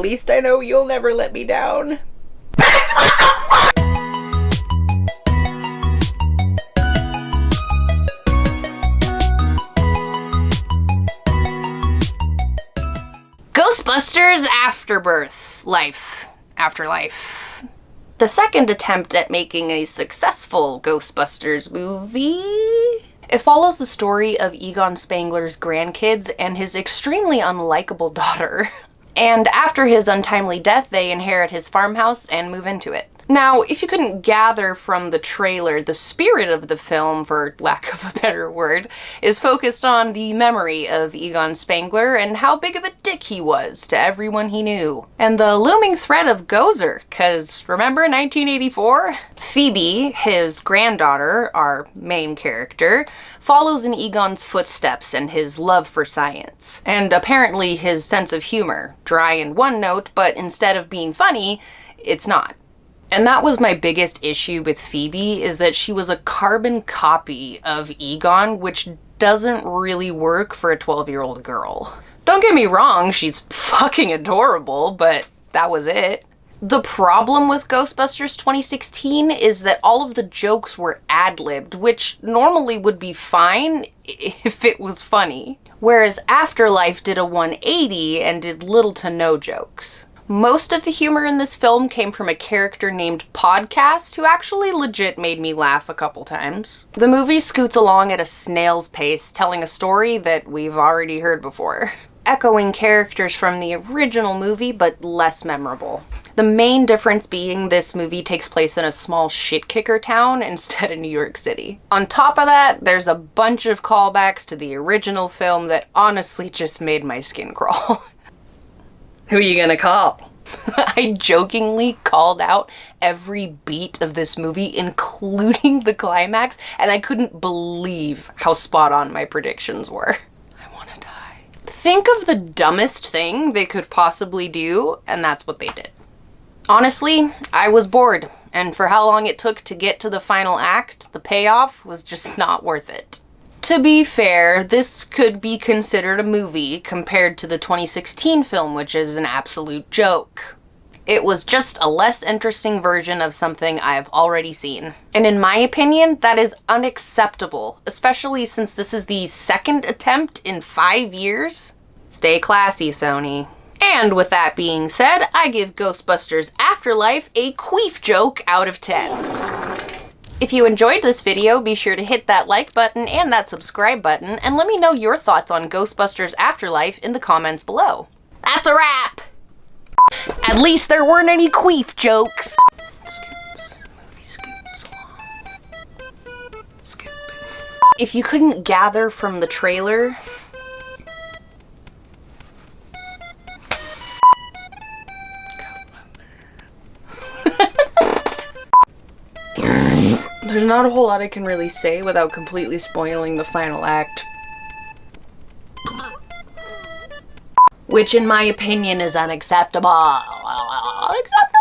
least I know you'll never let me down. Ghostbusters Afterlife. The second attempt at making a successful Ghostbusters movie. It follows the story of Egon Spengler's grandkids and his extremely unlikable daughter. And after his untimely death, they inherit his farmhouse and move into it. Now, if you couldn't gather from the trailer, the spirit of the film, for lack of a better word, is focused on the memory of Egon Spengler and how big of a dick he was to everyone he knew. And the looming threat of Gozer, cause remember 1984? Phoebe, his granddaughter, our main character, follows in Egon's footsteps and his love for science. And apparently his sense of humor. Dry in one note, but instead of being funny, it's not. And that was my biggest issue with Phoebe, is that she was a carbon copy of Egon, which doesn't really work for a 12-year-old girl. Don't get me wrong, she's fucking adorable, but that was it. The problem with Ghostbusters 2016 is that all of the jokes were ad-libbed, which normally would be fine if it was funny. Whereas Afterlife did a 180 and did little to no jokes. Most of the humor in this film came from a character named Podcast, who actually legit made me laugh a couple times. The movie scoots along at a snail's pace, telling a story that we've already heard before. Echoing characters from the original movie, but less memorable. The main difference being this movie takes place in a small shit-kicker town instead of New York City. On top of that, there's a bunch of callbacks to the original film that honestly just made my skin crawl. Who are you gonna call? I jokingly called out every beat of this movie, including the climax, and I couldn't believe how spot on my predictions were. I wanna die. Think of the dumbest thing they could possibly do, and that's what they did. Honestly, I was bored, and for how long it took to get to the final act, the payoff was just not worth it. To be fair, this could be considered a movie compared to the 2016 film, which is an absolute joke. It was just a less interesting version of something I've already seen. And in my opinion, that is unacceptable, especially since this is the second attempt in 5 years. Stay classy, Sony. And with that being said, I give Ghostbusters Afterlife a queef joke out of 10. If you enjoyed this video, be sure to hit that like button and that subscribe button, and let me know your thoughts on Ghostbusters Afterlife in the comments below. That's a wrap! At least there weren't any queef jokes! Scoots. Movie scoots along. Scoop. If you couldn't gather from the trailer, there's not a whole lot I can really say without completely spoiling the final act. Which, in my opinion, is unacceptable. Unacceptable!